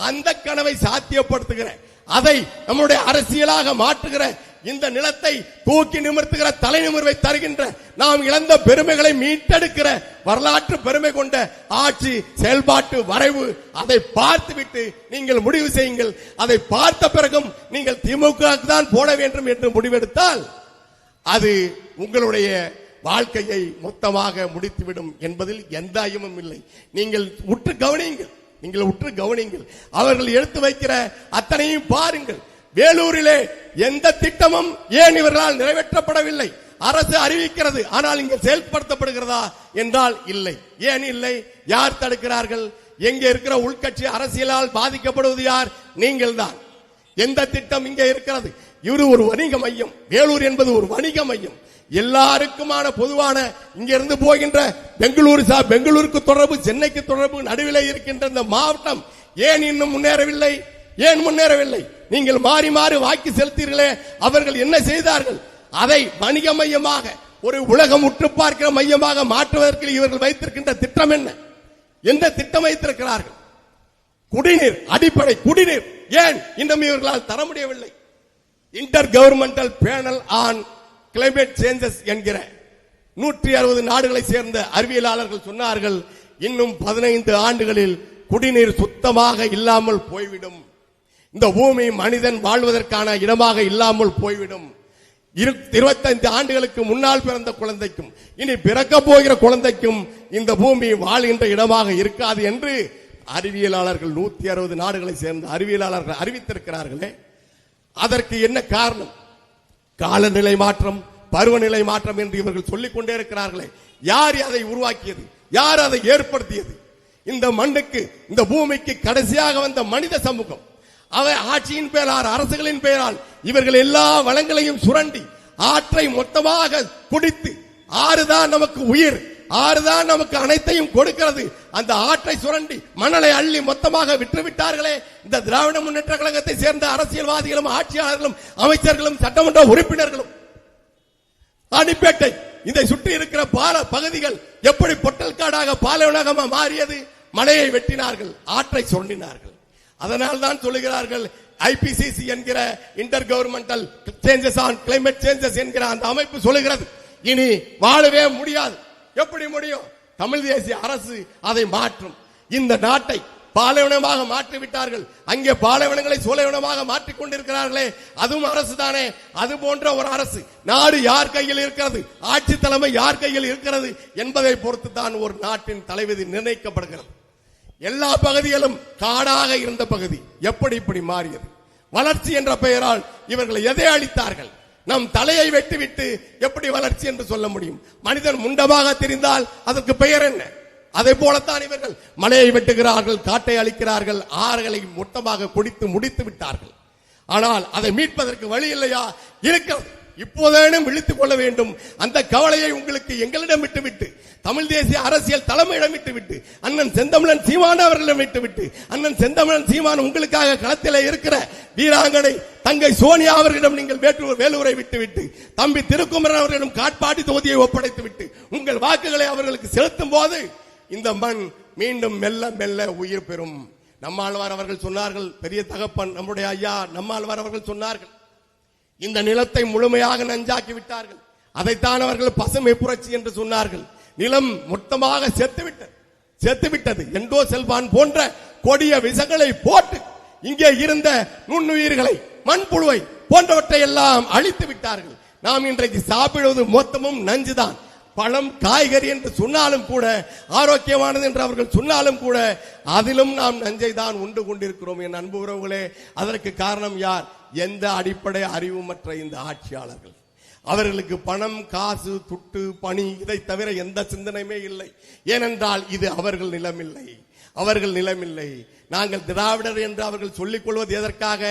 S1: அந்த கனவை சாத்தியப்படுத்துகிற, அதை நம்முடைய அரசியலாக மாற்றுகிற, இந்த நிலத்தை தூக்கி நிமிர்த்துகிற, தலை நிமிர்வை தருகின்ற, நாம் இழந்த பெருமைகளை மீட்டெடுக்கிற வரலாற்று பெருமை கொண்ட ஆட்சி செயல்பாட்டு வரைவு, அதை பார்த்துவிட்டு நீங்கள் முடிவு செய்யுங்கள். அதை பார்த்த பிறகும் நீங்கள் திமுக தான் போட வேண்டும் என்று முடிவெடுத்தால் அது உங்களுடைய வாழ்க்கையை மொத்தமாக முடித்துவிடும் என்பதில் எந்த ஐயமும் இல்லை. நீங்கள் உற்று கவனியுங்கள், நீங்கள் உற்று கவனியுங்கள். அவர்கள் எடுத்து வைக்கிற அத்தனையும் பாருங்கள். வேலூரிலே எந்த திட்டமும் ஏன் இவர்களால் நிறைவேற்றப்படவில்லை? அரசு அறிவிக்கிறது, ஆனால் இங்கே செயல்படுத்தப்படுகிறதா என்றால் இல்லை. ஏன் இல்லை? யார் தடுக்கிறார்கள்? எங்கே இருக்கிற உள்கட்சி அரசியலால் பாதிக்கப்படுவது யார்? நீங்கள் தான். எந்த திட்டம் இங்கே இருக்கிறது? இது ஒரு வணிக மையம். வேலூர் என்பது ஒரு வணிக மையம். எல்லாருக்குமான பொதுவான இங்கிருந்து போகின்ற பெங்களூருக்கு தொடர்பு, சென்னைக்கு தொடர்பு, நடுவிலே இருக்கின்ற இந்த மாவட்டம் ஏன் இன்னும் முன்னேறவில்லை? ஏன் முன்னேறவில்லை? நீங்கள் மாறி மாறி வாக்கு செலுத்தீர்களே, அவர்கள் என்ன செய்தார்கள்? அதை வணிக மையமாக, ஒரு உலகம் உற்று பார்க்கிற மையமாக மாற்றுவதற்கு இவர்கள் வைத்திருக்கின்ற திட்டம் என்ன? எந்த திட்டம் வைத்திருக்கிறார்கள்? குடிநீர், அடிப்படை குடிநீர் ஏன் இன்னும் இவர்களால் தர முடியவில்லை? Inter governmental panel on climate changes என்கிற 160 நாடுகளை சேர்ந்த அறிவியலாளர்கள் சொன்னார்கள், இன்னும் 15 ஆண்டுகளில் குடிநீர் சுத்தமாக இல்லாமல் போய்விடும். இந்த பூமி மனிதன் வாழ்வதற்கான இடமாக இல்லாமல் போய்விடும். 25 ஆண்டுகளுக்கு முன்னால் பிறந்த குழந்தைக்கும் இனி பிறக்க போகிற குழந்தைக்கும் இந்த பூமி வாழ்கின்ற இடமாக இருக்காது என்று அறிவியலாளர்கள் 160 நாடுகளை சேர்ந்த அறிவியலாளர்கள் அறிவித்திருக்கிறார்களே. அதற்கு என்ன காரணம்? காலநிலை மாற்றம், பருவநிலை மாற்றம் என்று இவர்கள் சொல்லிக் கொண்டே இருக்கிறார்களே. யார் அதை உருவாக்கியது? யார் அதை ஏற்படுத்தியது? இந்த மண்ணுக்கு, இந்த பூமிக்கு கடைசியாக வந்த மனித சமூகம். அவை ஆட்சியின் பெயரால், அரசுகளின் பெயரால் இவர்கள் எல்லா வளங்களையும் சுரண்டி ஆற்றை மொத்தமாக குடித்து, ஆறுதான் நமக்கு உயிர், ஆறுதான் நமக்கு அனைத்தையும் கொடுக்கிறது, அந்த ஆற்றை சுரண்டி மணலை அள்ளி மொத்தமாக விற்றுவிட்டார்களே. இந்த திராவிட முன்னேற்ற கழகத்தை சேர்ந்த அரசியல்வாதிகளும் ஆட்சியாளர்களும் அமைச்சர்களும் சட்டமன்ற உறுப்பினர்களும் ராணிப்பேட்டை இதை சுற்றி இருக்கிற பகுதிகள் எப்படி பொட்டல் காடாக பாலைவனமாக மாறியது? மலையை வெட்டினார்கள், ஆற்றை சுரண்டினார்கள். அதனால் தான் சொல்லுகிறார்கள், ஐபிசிசி என்கிற inter governmental changes on climate changes என்கிற அந்த அமைப்பு சொல்லுகிறது, இனி வாழவே முடியாது. எப்படி முடியும்? தமிழ் தேசிய அரசு அதை மாற்றும். இந்த நாட்டை பாலைவனமாக மாற்றிவிட்டார்கள். அங்கே பாலைவனங்களை சோலைவனமாக மாற்றிக் கொண்டிருக்கிறார்களே, அதுவும் அரசு தானே. அது போன்ற ஒரு அரசு, நாடு யார் கையில் இருக்கிறது, ஆட்சி தலைமை யார் கையில் இருக்கிறது என்பதை பொறுத்து தான் ஒரு நாட்டின் தலைவிதி நிர்ணயிக்கப்படுகிறது. எல்லா பகுதிகளும் காடாக இருந்த பகுதி எப்படி இப்படி மாறியது? வளர்ச்சி என்ற பெயரால் இவர்கள் எதை அளித்தார்கள்? நம் தலையை வெட்டிவிட்டு எப்படி வளர்ச்சி என்று சொல்ல முடியும்? மனிதன் முண்டமாக தெரிந்தால் அதற்கு பெயர் என்ன? அதை போலத்தான் இவர்கள் மலையை வெட்டுகிறார்கள், காட்டை அழிக்கிறார்கள், ஆறுகளை மொத்தமாக குடித்து முடித்து விட்டார்கள். ஆனால் அதை மீட்பதற்கு வழி இல்லையா? இருக்கிறது. இப்போதேனும் விழித்துக் கொள்ள வேண்டும். அந்த கவலையை உங்களுக்கு எங்களிடம் விட்டுவிட்டு, தமிழ் தேசிய அரசியல் தலைமையிடம் விட்டுவிட்டு, அண்ணன் செந்தமிழன் சீமான் அவர்களிடம் விட்டுவிட்டு, அண்ணன் செந்தமிழன் சீமான் உங்களுக்காக களத்தில் இருக்கிற வீராங்கனை தங்கை சோனியா அவர்களிடம் நீங்கள் வேலூரை விட்டுவிட்டு, தம்பி திருக்குமரன் அவர்களிடம் காட்பாடி தொகுதியை ஒப்படைத்து விட்டு உங்கள் வாக்குகளை அவர்களுக்கு செலுத்தும் போது இந்த மண் மீண்டும் மெல்ல மெல்ல உயிர் பெறும். நம்மாழ்வார் அவர்கள் சொன்னார்கள், பெரிய தகப்பன் நம்முடைய ஐயா நம்மாழ்வார் அவர்கள் சொன்னார்கள், இந்த நிலத்தை முழுமையாக நஞ்சாக்கி விட்டார்கள், அதைத்தான் அவர்கள் பசுமை புரட்சி என்று சொன்னார்கள். நிலம் மொத்தமாக செத்துவிட்டது. எண்டோ செல்வான் போன்ற கொடிய விஷங்களை போட்டு இங்கே இருந்த நுண்ணுயிர்களை, மண்புழுவை போன்றவற்றை எல்லாம் அழித்து விட்டார்கள். நாம் இன்றைக்கு சாப்பிடுவது மொத்தமும் நஞ்சுதான். பழம், காய்கறி என்று சொன்னாலும் கூட, ஆரோக்கியமானது என்று அவர்கள் சொன்னாலும் கூட, அதிலும் நாம் நஞ்சை தான் உண்டு கொண்டிருக்கிறோம். என் அன்பு உறவுகளே, அதற்கு காரணம் யார்? எந்த அடிப்படை அறிவுமற்ற இந்த ஆட்சியாளர்கள். அவர்களுக்கு பணம், காசு, துட்டு, பணி இதை தவிர எந்த சிந்தனையுமே இல்லை. ஏனென்றால் இது அவர்கள் நிலமில்லை, அவர்கள் நிலமில்லை. நாங்கள் திராவிடர் என்று அவர்கள் சொல்லிக் கொள்வது எதற்காக?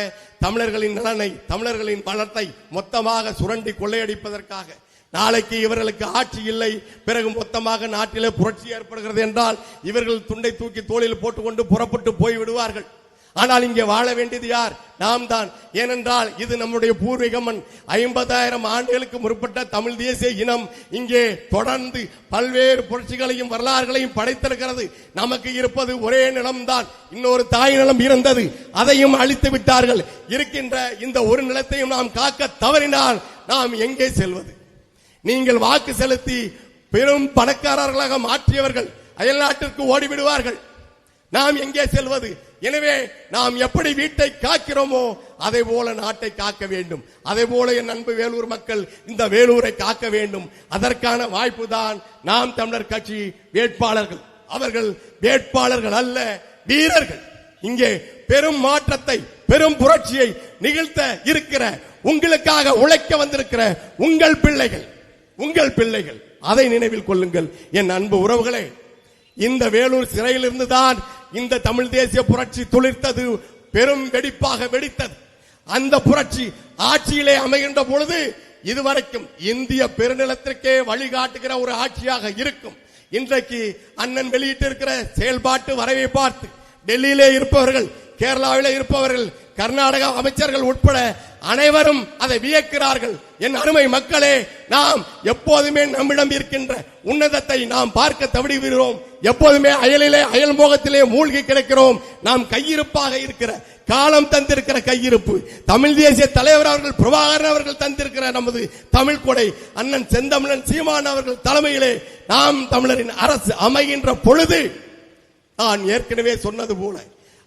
S1: தமிழர்களின் நலனை, தமிழர்களின் பணத்தை மொத்தமாக சுரண்டி கொள்ளையடிப்பதற்காக. நாளைக்கு இவர்களுக்கு ஆட்சி இல்லை, பிறகு மொத்தமாக நாட்டிலே புரட்சி ஏற்படுகிறது என்றால் இவர்கள் துண்டை தூக்கி தோளில் போட்டுக்கொண்டு புறப்பட்டு போய் விடுவார்கள். ஆனால் இங்கே வாழ வேண்டியது யார்? நாம் தான். ஏனென்றால் இது நம்முடைய பூர்வீக மண். 50,000 ஆண்டுகளுக்கு முற்பட்ட தமிழ் தேசிய இனம் இங்கே தொடர்ந்து பல்வேறு புரட்சிகளையும் வரலாறுகளையும் படைத்திருக்கிறது. நமக்கு இருப்பது ஒரே நிலம்தான். இன்னொரு தாய் நிலம் இருந்தது, அதையும் அழித்து விட்டார்கள். இருக்கின்ற இந்த ஒரு நிலத்தையும் நாம் காக்க தவறினால் நாம் எங்கே செல்வது? நீங்கள் வாக்கு செலுத்தி பெரும் பணக்காரர்களாக மாற்றியவர்கள் அயல்நாட்டிற்கு ஓடிவிடுவார்கள். நாம் எங்கே செல்வது? எனவே நாம் எப்படி வீட்டை காக்கிறோமோ அதே போல நாட்டை காக்க வேண்டும். அதே போல என் அன்பு வேலூர் மக்கள் இந்த வேலூரை காக்க வேண்டும். அதற்கான வாய்ப்பு தான் நாம் தமிழர் கட்சி வேட்பாளர்கள். அவர்கள் வேட்பாளர்கள் அல்ல, வீரர்கள். இங்கே பெரும் மாற்றத்தை, பெரும் புரட்சியை நிகழ்த்த இருக்கிற, உங்களுக்காக உழைக்க வந்திருக்கிற உங்கள் பிள்ளைகள், உங்கள் பிள்ளைகள். அதை நினைவில் கொள்ளுங்கள் என் அன்பு உறவுகளே. இந்த வேலூர் சிறையில் இருந்துதான் இந்த தமிழ் தேசிய புரட்சி துளிர்த்தது, பெரும் வெடிப்பாக வெடித்தது. அந்த புரட்சி ஆட்சியிலே அமைகின்ற பொழுது இதுவரைக்கும் இந்திய பெருநிலத்திற்கே வழிகாட்டுகிற ஒரு ஆட்சியாக இருக்கும். இன்றைக்கு அண்ணன் வெளியிட்டிருக்கிற செயல்பாட்டு வரைவை பார்த்து டெல்லியிலே இருப்பவர்கள், கேரளாவிலே இருப்பவர்கள், கர்நாடக அமைச்சர்கள் உட்பட அனைவரும் அதை வியக்கிறார்கள். என் அருமை மக்களே, நாம் எப்போதுமே நம்மிடம் இருக்கின்ற உன்னதத்தை நாம் பார்க்க தவறுகிறோம். எப்போதுமே அயலிலே, அயல் மோகத்திலே மூழ்கி கிடக்கிறோம். நாம் கையிருப்பாக இருக்கிற, காலம் தந்திருக்கிற கையிருப்பு, தமிழ் தேசிய தலைவர் அவர்கள் பிரபாகரன் அவர்கள் தந்திருக்கிற நமது தமிழ் கொடை, அண்ணன் செந்தமிழன் சீமான் அவர்கள் தலைமையிலே நாம் தமிழரின் அரசு அமைகின்ற பொழுது, நான் ஏற்கனவே சொன்னது போல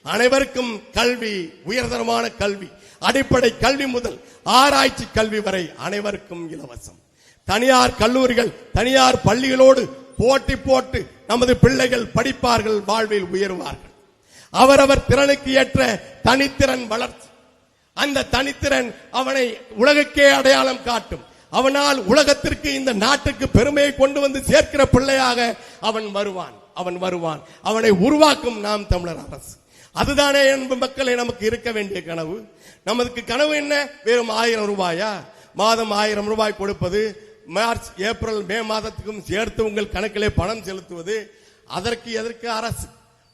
S1: அனைவருக்கும் கல்வி, உயர்தரமான கல்வி, அடிப்படை கல்வி முதல் ஆராய்ச்சி கல்வி வரை அனைவருக்கும் இலவசம். தனியார் கல்லூரிகள், தனியார் பள்ளிகளோடு போட்டி போட்டு நமது பிள்ளைகள் படிப்பார்கள், வாழ்வில் உயர்வார்கள். அவரவர் திறனுக்கு ஏற்ற தனித்திறன் வளர்ச்சி. அந்த தனித்திறன் அவனை உலகுக்கே அடையாளம் காட்டும். அவனால் உலகத்திற்கு, இந்த நாட்டுக்கு பெருமையை கொண்டு வந்து சேர்க்கிற பிள்ளையாக அவன் வருவான். அவனை உருவாக்கும் நாம் தமிழர் அரசு. அதுதானே அன்பு மக்களே நமக்கு இருக்க வேண்டிய கனவு. நமக்கு கனவு என்ன? வெறும் 1000 ரூபாயா? மாதம் 1000 ரூபாய் கொடுப்பது, மார்ச், ஏப்ரல், மே மாதத்துக்கும் சேர்த்து உங்கள் கணக்கிலே பணம் செலுத்துவது. அதற்கு எதற்கு அரசு?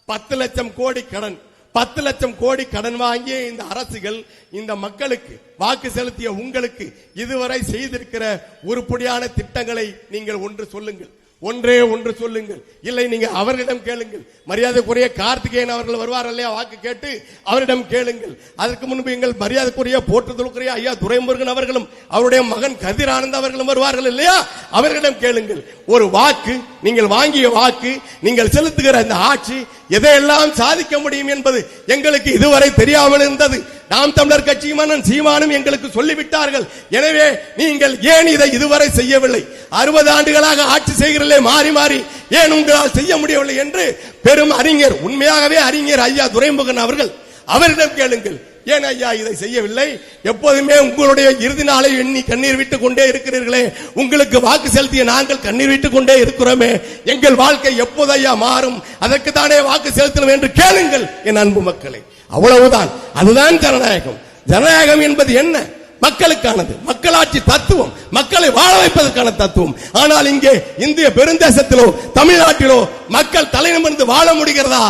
S1: 10 லட்சம் கோடி கடன், 10 லட்சம் கோடி கடன் வாங்கிய இந்த அரசுகள் இந்த மக்களுக்கு, வாக்கு செலுத்திய உங்களுக்கு இதுவரை செய்திருக்கிற உருப்படியான திட்டங்களை நீங்கள் ஒன்று சொல்லுங்கள். ஒன்றே ஒன்று சொல்லுங்கள். இல்லை, நீங்க அவர்களிடம் கேளுங்கள். மரியாதைக்குரிய கார்த்திகேயன் அவர்கள் வருவார் இல்லையா, வாக்கு கேட்டு அவரிடம் கேளுங்கள். அதற்கு முன்பு எங்கள் மரியாதைக்குரிய போற்றுதலுக்குரிய ஐயா துரைமுருகன் அவர்களும் அவருடைய மகன் கதிரானந்த் அவர்களும் வருவார்கள் இல்லையா, அவர்களிடம் கேளுங்கள். ஒரு வாக்கு, நீங்கள் வாங்கிய வாக்கு, நீங்கள் செலுத்துகிற இந்த ஆட்சி எதையெல்லாம் சாதிக்க முடியும் என்பது எங்களுக்கு இதுவரை தெரியாமல் இருந்தது. நாம் தமிழர் கட்சியும் சீமானும் எங்களுக்கு சொல்லிவிட்டார்கள். எனவே நீங்கள் ஏன் இதை இதுவரை செய்யவில்லை? 60 ஆண்டுகளாக ஆட்சி செய்கிறீர்களே மாறி மாறி, ஏன் உங்களால் செய்ய முடியவில்லை என்று பெரும் அறிஞர், உண்மையாகவே அறிஞர் ஐயா துரைமுருகன் அவர்கள், அவரிடம் கேளுங்கள். ஏன் ஐயா இதை செய்யவில்லை? எப்போதுமே உங்களுடைய இறுதி நாளை எண்ணி கண்ணீர் விட்டுக் கொண்டே இருக்கிறீர்களே, உங்களுக்கு வாக்கு செலுத்திய நாங்கள் கண்ணீர் விட்டுக் கொண்டே இருக்கிறோமே, எங்கள் வாழ்க்கை எப்போது ஐயா மாறும்? அதற்கு தானே வாக்கு செலுத்தணும் என்று கேளுங்கள் என் அன்பு மக்களை. அவ்வளவுதான். அதுதான் ஜனநாயகம். ஜனநாயகம் என்பது என்ன? மக்களுக்கானது, மக்களாட்சி தத்துவம், மக்களை வாழ வைப்பதற்கான தத்துவம். ஆனால் இங்கே இந்திய பெருந்தேசத்திலோ தமிழ்நாட்டிலோ மக்கள் தலைநிமிர்ந்து வாழ முடிகிறதா?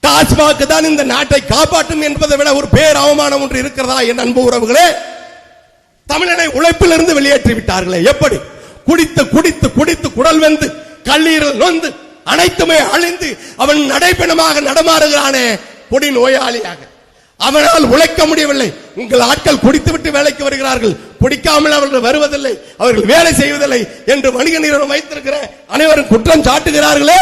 S1: டாஸ்மாக் தான் இந்த நாட்டை காப்பாற்றும் என்பதை விட ஒரு பேர் அவமானம் ஒன்று இருக்கிறதா? என் அன்பு உறவுகளே, தமிழனை உழைப்பிலிருந்து வெளியேற்றி விட்டார்களே. எப்படி? குடித்து குடித்து குடித்து குடல் வெந்து கல்லீரல் நொந்து அனைத்துமே அழிந்து அவன் நடைபெணமாக நடமாறுகிறானே, பொடி நோயாளியாக. அவனால் உழைக்க முடியவில்லை. உங்கள் ஆட்கள் குடித்துவிட்டு வேலைக்கு வருகிறார்கள், குடிக்காமல் அவர்கள் வருவதில்லை, அவர்கள் வேலை செய்வதில்லை என்று வணிக நிறுவனம் வைத்திருக்கிற அனைவரும் குற்றம் சாட்டுகிறார்களே.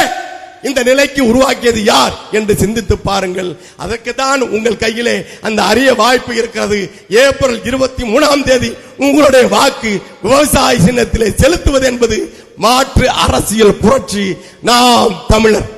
S1: இந்த நிலைக்கு உருவாக்கியது யார் என்று சிந்தித்து பாருங்கள். அதற்கு தான் உங்கள் கையிலே அந்த அரிய வாய்ப்பு இருக்கிறது. ஏப்ரல் 23ஆம் தேதி உங்களுடைய வாக்கு விவசாய சின்னத்திலே செலுத்துவது என்பது மாற்று அரசியல் புரட்சி. நாம் தமிழர்.